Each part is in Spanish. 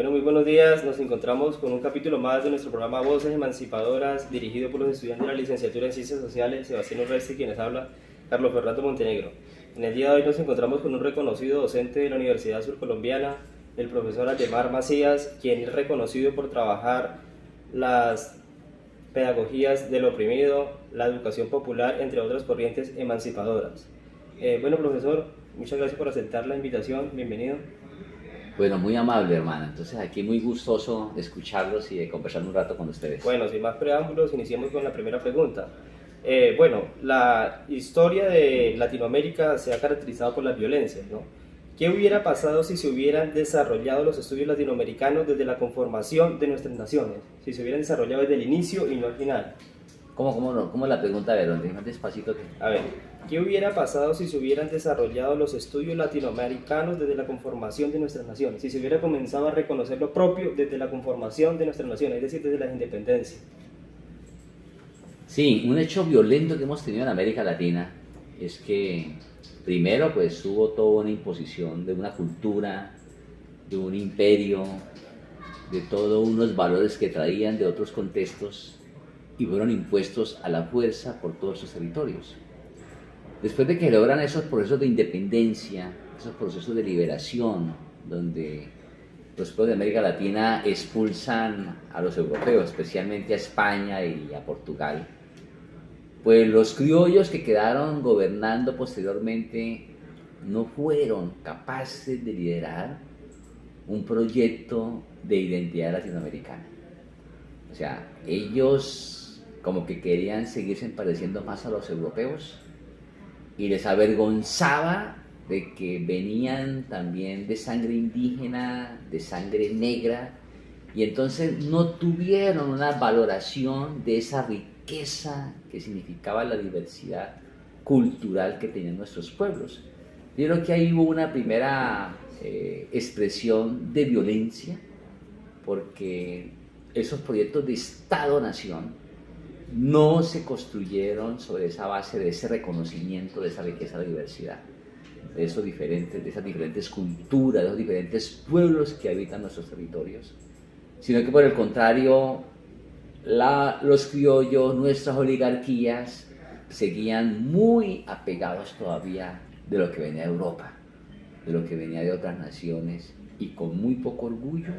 Bueno, muy buenos días. Nos encontramos con un capítulo más de nuestro programa Voces Emancipadoras, dirigido por los estudiantes de la licenciatura en Ciencias Sociales, Sebastián Urresti, quienes habla, Carlos Fernando Montenegro. En el día de hoy nos encontramos con un reconocido docente de la Universidad Surcolombiana, el profesor Ademar Macías, quien es reconocido por trabajar las pedagogías del oprimido, la educación popular, entre otras corrientes emancipadoras. Bueno, profesor, muchas gracias por aceptar la invitación. Bienvenido. Bueno, muy amable, hermano. Entonces, aquí muy gustoso de escucharlos y de conversar un rato con ustedes. Bueno, sin más preámbulos, iniciemos con la primera pregunta. Bueno, la historia de Latinoamérica se ha caracterizado por las violencias, ¿no? ¿Qué hubiera pasado si se hubieran desarrollado los estudios latinoamericanos desde la conformación de nuestras naciones? Si se hubieran desarrollado desde el inicio y no al final. ¿Cómo la pregunta? A ver, ¿dónde? Más despacito. A ver, ¿qué hubiera pasado si se hubieran desarrollado los estudios latinoamericanos desde la conformación de nuestras naciones? Si se hubiera comenzado a reconocer lo propio desde la conformación de nuestras naciones, es decir, desde las independencias. Sí, un hecho violento que hemos tenido en América Latina es que primero pues hubo toda una imposición de una cultura, de un imperio, de todos unos valores que traían de otros contextos y fueron impuestos a la fuerza por todos sus territorios. Después de que logran esos procesos de independencia, esos procesos de liberación, donde los pueblos de América Latina expulsan a los europeos, especialmente a España y a Portugal, pues los criollos que quedaron gobernando posteriormente no fueron capaces de liderar un proyecto de identidad latinoamericana. O sea, ellos como que querían seguirse pareciendo más a los europeos y les avergonzaba de que venían también de sangre indígena, de sangre negra, y entonces no tuvieron una valoración de esa riqueza que significaba la diversidad cultural que tenían nuestros pueblos. Yo creo que ahí hubo una primera expresión de violencia, porque esos proyectos de Estado-Nación no se construyeron sobre esa base de ese reconocimiento de esa riqueza de diversidad, de esas diferentes culturas, de esos diferentes pueblos que habitan nuestros territorios, sino que por el contrario, los criollos, nuestras oligarquías, seguían muy apegados todavía de lo que venía de Europa, de lo que venía de otras naciones, y con muy poco orgullo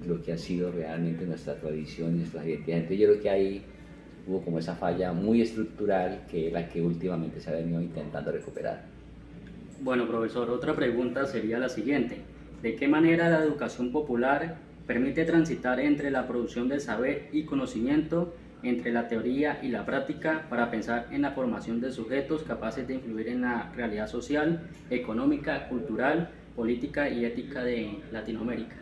de lo que ha sido realmente nuestra tradición y nuestra identidad. Entonces yo creo que ahí hubo como esa falla muy estructural, que es la que últimamente se ha venido intentando recuperar. Bueno, profesor, otra pregunta sería la siguiente. ¿De qué manera la educación popular permite transitar entre la producción de saber y conocimiento, entre la teoría y la práctica, para pensar en la formación de sujetos capaces de influir en la realidad social, económica, cultural, política y ética de Latinoamérica?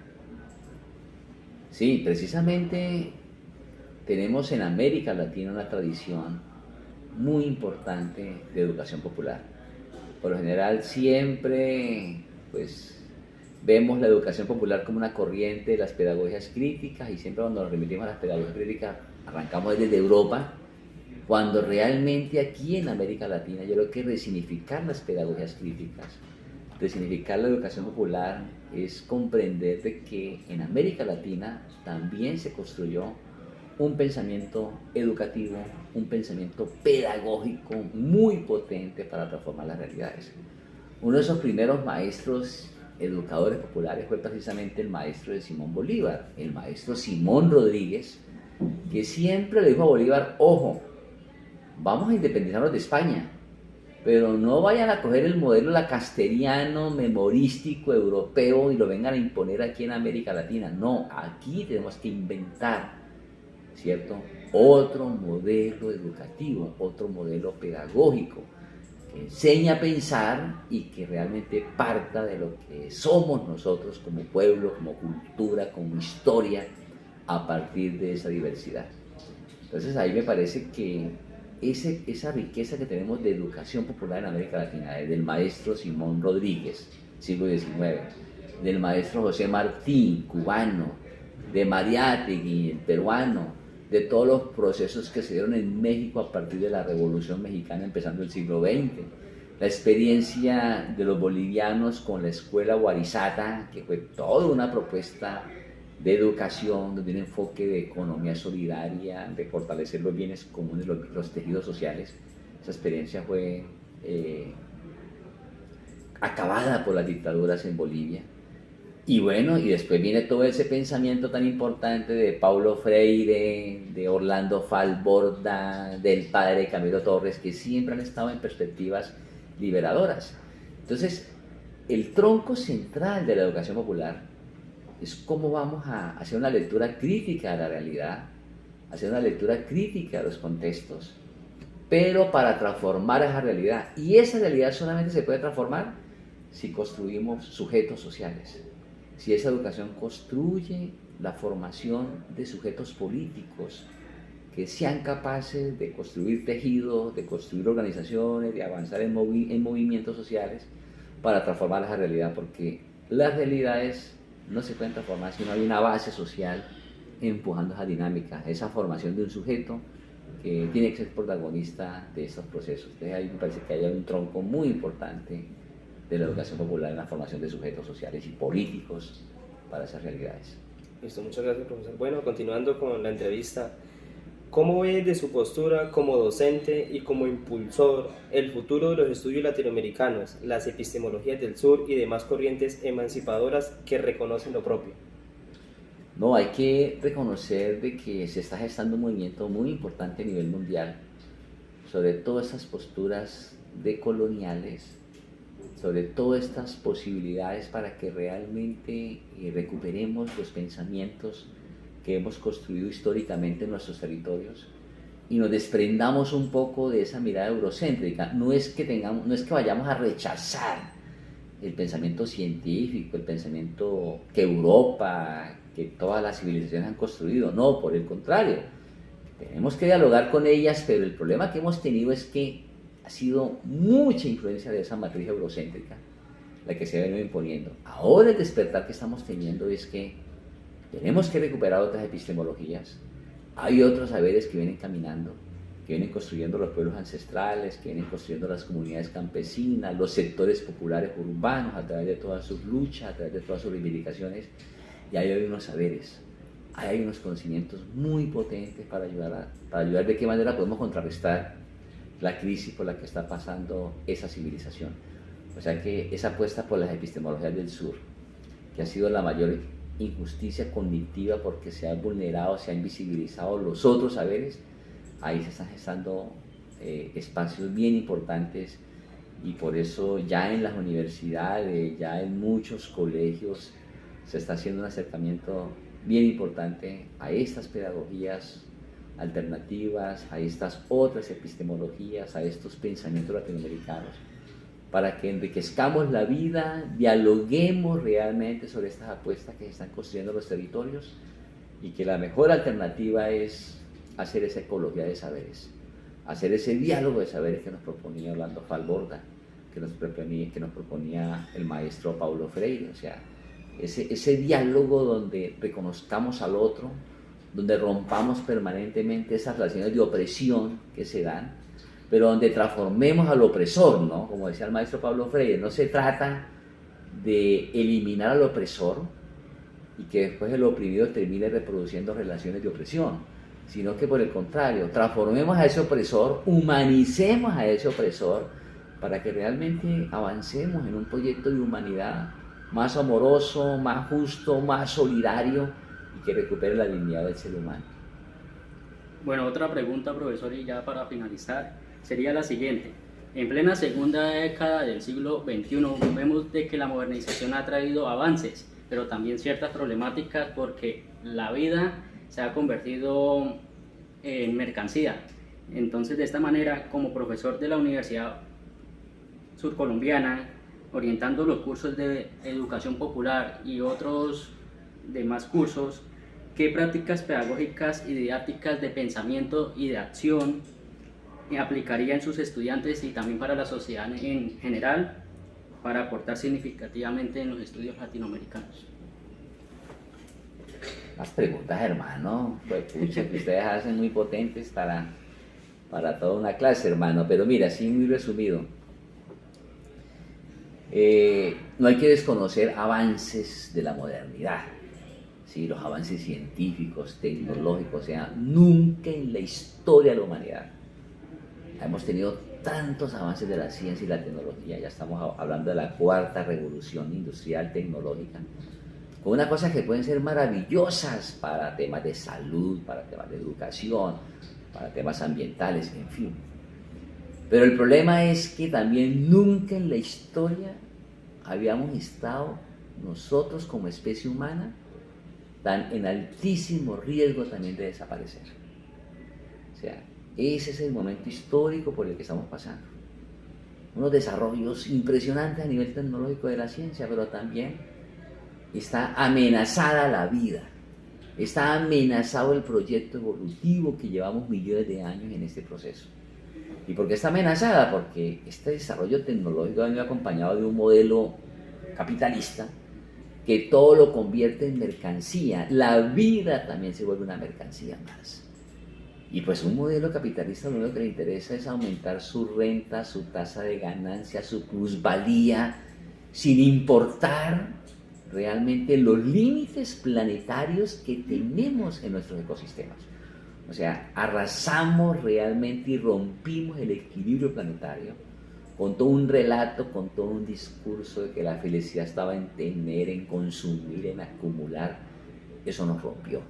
Sí, precisamente tenemos en América Latina una tradición muy importante de educación popular. Por lo general siempre pues vemos la educación popular como una corriente de las pedagogías críticas, y siempre cuando nos remitimos a las pedagogías críticas arrancamos desde Europa, cuando realmente aquí en América Latina yo creo que resignificar las pedagogías críticas, resignificar la educación popular, es comprender de que en América Latina también se construyó un pensamiento educativo, un pensamiento pedagógico muy potente para transformar las realidades. Uno de esos primeros maestros educadores populares fue precisamente el maestro de Simón Bolívar, el maestro Simón Rodríguez, que siempre le dijo a Bolívar: ojo, vamos a independizarnos de España, pero no vayan a coger el modelo lacasteriano, memorístico, europeo, y lo vengan a imponer aquí en América Latina. No, aquí tenemos que inventar, ¿cierto?, otro modelo educativo, otro modelo pedagógico, que enseñe a pensar y que realmente parta de lo que somos nosotros como pueblo, como cultura, como historia, a partir de esa diversidad. Entonces ahí me parece que esa riqueza que tenemos de educación popular en América Latina, del maestro Simón Rodríguez, siglo XIX, del maestro José Martí, cubano, de Mariátegui, el peruano, de todos los procesos que se dieron en México a partir de la Revolución Mexicana empezando el siglo XX, la experiencia de los bolivianos con la escuela Guarizata, que fue toda una propuesta de educación, de un enfoque de economía solidaria, de fortalecer los bienes comunes, los tejidos sociales. Esa experiencia fue acabada por las dictaduras en Bolivia. Y bueno, y después viene todo ese pensamiento tan importante de Paulo Freire, de Orlando Falborda, del padre Camilo Torres, que siempre han estado en perspectivas liberadoras. Entonces, el tronco central de la educación popular es cómo vamos a hacer una lectura crítica de la realidad, hacer una lectura crítica de los contextos, pero para transformar esa realidad. Y esa realidad solamente se puede transformar si construimos sujetos sociales, si esa educación construye la formación de sujetos políticos que sean capaces de construir tejidos, de construir organizaciones, de avanzar en movimientos sociales para transformar esa realidad, porque las realidades no se pueden transformar si no hay una base social empujando esa dinámica, esa formación de un sujeto que tiene que ser protagonista de estos procesos. Entonces ahí me parece que hay un tronco muy importante de la educación popular en la formación de sujetos sociales y políticos para esas realidades. Listo, muchas gracias, profesor. Bueno, continuando con la entrevista, ¿cómo ve de su postura como docente y como impulsor el futuro de los estudios latinoamericanos, las epistemologías del sur y demás corrientes emancipadoras que reconocen lo propio? No, hay que reconocer de que se está gestando un movimiento muy importante a nivel mundial sobre todas esas posturas decoloniales, sobre todas estas posibilidades para que realmente recuperemos los pensamientos que hemos construido históricamente en nuestros territorios y nos desprendamos un poco de esa mirada eurocéntrica. No es que vayamos a rechazar el pensamiento científico, el pensamiento que Europa, que todas las civilizaciones han construido. No, por el contrario, tenemos que dialogar con ellas, pero el problema que hemos tenido es que ha sido mucha influencia de esa matriz eurocéntrica la que se ha venido imponiendo. Ahora el despertar que estamos teniendo es que tenemos que recuperar otras epistemologías. Hay otros saberes que vienen caminando, que vienen construyendo los pueblos ancestrales, que vienen construyendo las comunidades campesinas, los sectores populares urbanos a través de todas sus luchas, a través de todas sus reivindicaciones. Y ahí hay unos saberes, ahí hay unos conocimientos muy potentes para ayudar de qué manera podemos contrarrestar la crisis por la que está pasando esa civilización. O sea que esa apuesta por las epistemologías del sur, que ha sido la mayor injusticia cognitiva porque se han vulnerado, se han invisibilizado los otros saberes, ahí se están gestando espacios bien importantes y por eso ya en las universidades, ya en muchos colegios se está haciendo un acercamiento bien importante a estas pedagogías alternativas, a estas otras epistemologías, a estos pensamientos latinoamericanos, para que enriquezcamos la vida, dialoguemos realmente sobre estas apuestas que se están construyendo en los territorios y que la mejor alternativa es hacer esa ecología de saberes, hacer ese diálogo de saberes que nos proponía Orlando Falborda, que nos proponía el maestro Paulo Freire, o sea, ese diálogo donde reconozcamos al otro, donde rompamos permanentemente esas relaciones de opresión que se dan, pero donde transformemos al opresor, ¿no? Como decía el maestro Paulo Freire, no se trata de eliminar al opresor y que después el oprimido termine reproduciendo relaciones de opresión, sino que por el contrario, transformemos a ese opresor, humanicemos a ese opresor, para que realmente avancemos en un proyecto de humanidad más amoroso, más justo, más solidario y que recupere la dignidad del ser humano. Bueno, otra pregunta, profesor, y ya para finalizar, sería la siguiente. En plena segunda década del siglo XXI vemos de que la modernización ha traído avances, pero también ciertas problemáticas porque la vida se ha convertido en mercancía. Entonces, de esta manera, como profesor de la Universidad Surcolombiana, orientando los cursos de educación popular y otros demás cursos, ¿qué prácticas pedagógicas y didácticas de pensamiento y de acción aplicaría en sus estudiantes y también para la sociedad en general para aportar significativamente en los estudios latinoamericanos? Las preguntas, hermano, pues, pucha, que ustedes hacen muy potentes para toda una clase, hermano, pero mira, así muy resumido. No hay que desconocer avances de la modernidad, ¿sí? Los avances científicos, tecnológicos, o sea, nunca en la historia de la humanidad hemos tenido tantos avances de la ciencia y la tecnología. Ya estamos hablando de la cuarta revolución industrial tecnológica, con unas cosas que pueden ser maravillosas para temas de salud, para temas de educación, para temas ambientales, en fin. Pero el problema es que también nunca en la historia habíamos estado nosotros como especie humana tan en altísimo riesgo también de desaparecer. O sea, ese es el momento histórico por el que estamos pasando. Unos desarrollos impresionantes a nivel tecnológico de la ciencia, pero también está amenazada la vida, está amenazado el proyecto evolutivo que llevamos millones de años en este proceso. ¿Y por qué está amenazada? Porque este desarrollo tecnológico ha venido acompañado de un modelo capitalista que todo lo convierte en mercancía. La vida también se vuelve una mercancía más. Y pues un modelo capitalista lo único que le interesa es aumentar su renta, su tasa de ganancia, su plusvalía, sin importar realmente los límites planetarios que tenemos en nuestros ecosistemas. O sea, arrasamos realmente y rompimos el equilibrio planetario con todo un relato, con todo un discurso de que la felicidad estaba en tener, en consumir, en acumular. Eso nos rompió.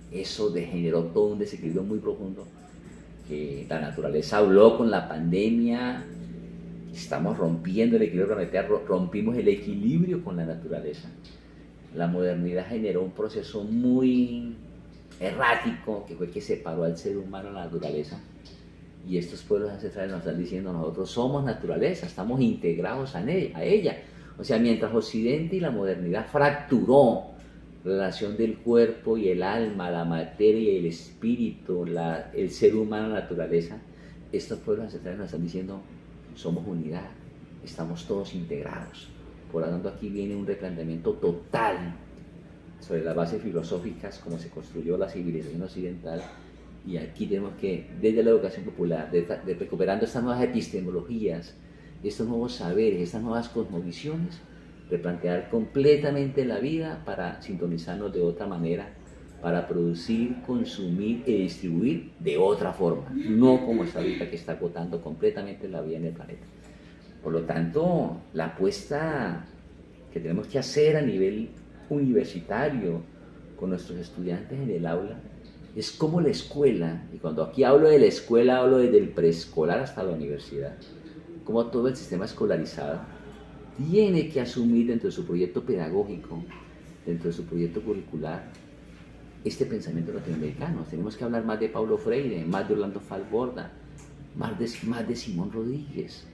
Eso degeneró todo un desequilibrio muy profundo que la naturaleza habló con la pandemia. Estamos rompiendo el equilibrio planetario, rompimos el equilibrio con la naturaleza. La modernidad generó un proceso muy errático, que fue que separó al ser humano de la naturaleza. Y estos pueblos ancestrales nos están diciendo: nosotros somos naturaleza, estamos integrados a ella. O sea, mientras Occidente y la modernidad fracturó la relación del cuerpo y el alma, la materia y el espíritu, el ser humano, la naturaleza, estos pueblos ancestrales nos están diciendo: somos unidad, estamos todos integrados. Por lo tanto, aquí viene un replanteamiento total sobre las bases filosóficas, cómo se construyó la civilización occidental, y aquí tenemos que, desde la educación popular, recuperando estas nuevas epistemologías, estos nuevos saberes, estas nuevas cosmovisiones, replantear completamente la vida para sintonizarnos de otra manera, para producir, consumir y distribuir de otra forma, no como está ahorita, que está agotando completamente la vida en el planeta. Por lo tanto, la apuesta que tenemos que hacer a nivel universitario con nuestros estudiantes en el aula es cómo la escuela, y cuando aquí hablo de la escuela hablo desde el preescolar hasta la universidad, cómo todo el sistema escolarizado tiene que asumir dentro de su proyecto pedagógico, dentro de su proyecto curricular, este pensamiento latinoamericano. Tenemos que hablar más de Paulo Freire, más de Orlando Falborda, más de Simón Rodríguez,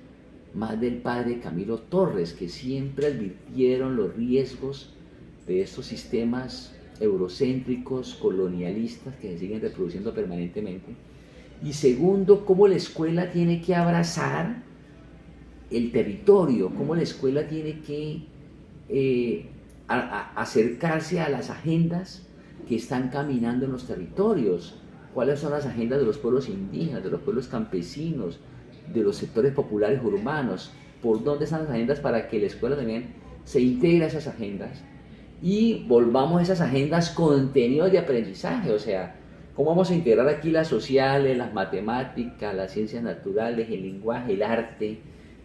más del padre Camilo Torres, que siempre advirtieron los riesgos de estos sistemas eurocéntricos, colonialistas, que se siguen reproduciendo permanentemente. Y segundo, cómo la escuela tiene que abrazar el territorio, cómo la escuela tiene que acercarse a las agendas que están caminando en los territorios. ¿Cuáles son las agendas de los pueblos indígenas, de los pueblos campesinos, de los sectores populares urbanos? ¿Por dónde están las agendas para que la escuela también se integre a esas agendas? Y volvamos a esas agendas contenidos de aprendizaje. O sea, ¿cómo vamos a integrar aquí las sociales, las matemáticas, las ciencias naturales, el lenguaje, el arte,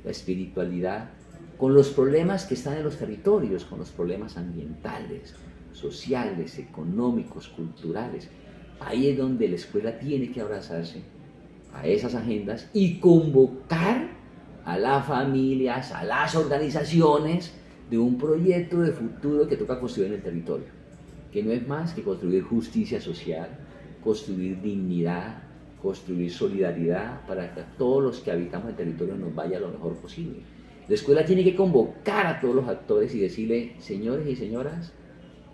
la espiritualidad, con los problemas que están en los territorios, con los problemas ambientales, sociales, económicos, culturales? Ahí es donde la escuela tiene que abrazarse a esas agendas y convocar a las familias, a las organizaciones de un proyecto de futuro que toca construir en el territorio, que no es más que construir justicia social, construir dignidad, construir solidaridad para que a todos los que habitamos el territorio nos vaya lo mejor posible. La escuela tiene que convocar a todos los actores y decirle: señores y señoras,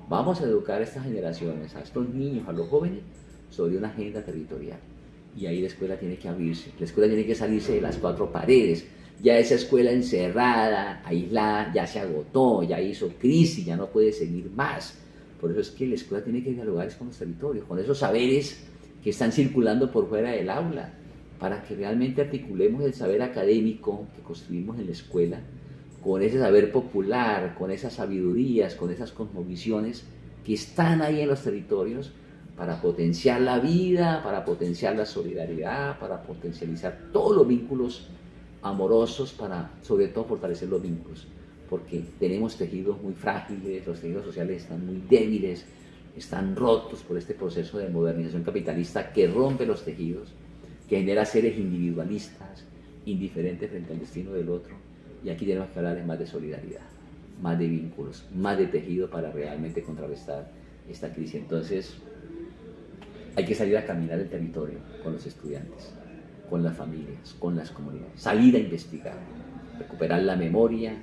vamos a educar a estas generaciones, a estos niños, a los jóvenes, sobre una agenda territorial. Y ahí la escuela tiene que abrirse, la escuela tiene que salirse de las cuatro paredes. Ya esa escuela encerrada, aislada, ya se agotó, ya hizo crisis, ya no puede seguir más. Por eso es que la escuela tiene que dialogar con los territorios, con esos saberes que están circulando por fuera del aula, para que realmente articulemos el saber académico que construimos en la escuela, con ese saber popular, con esas sabidurías, con esas cosmovisiones que están ahí en los territorios para potenciar la vida, para potenciar la solidaridad, para potencializar todos los vínculos amorosos, para sobre todo fortalecer los vínculos, porque tenemos tejidos muy frágiles, los tejidos sociales están muy débiles, están rotos por este proceso de modernización capitalista que rompe los tejidos, que genera seres individualistas, indiferentes frente al destino del otro, y aquí tenemos que hablar más de solidaridad, más de vínculos, más de tejido para realmente contrarrestar esta crisis. Entonces, hay que salir a caminar el territorio con los estudiantes, con las familias, con las comunidades, salir a investigar, recuperar la memoria,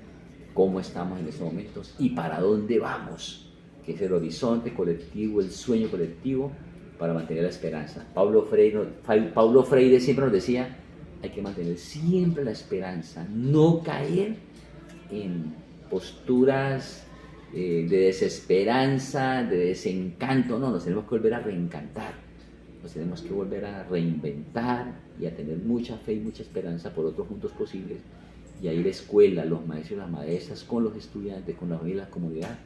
cómo estamos en estos momentos y para dónde vamos, que es el horizonte colectivo, el sueño colectivo, para mantener la esperanza. Paulo Freire siempre nos decía, hay que mantener siempre la esperanza, no caer en posturas de desesperanza, de desencanto, no, nos tenemos que volver a reencantar, nos tenemos que volver a reinventar y a tener mucha fe y mucha esperanza por otros juntos posibles, y ahí la escuela, los maestros y las maestras, con los estudiantes, con la familia y la comunidad,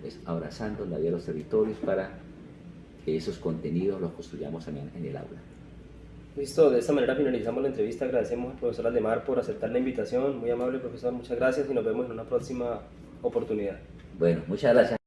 es abrazando la vida de los territorios para que esos contenidos los construyamos también en el aula. Listo, de esta manera finalizamos la entrevista. Agradecemos al profesor Aldemar por aceptar la invitación. Muy amable, profesor, muchas gracias y nos vemos en una próxima oportunidad. Bueno, muchas gracias.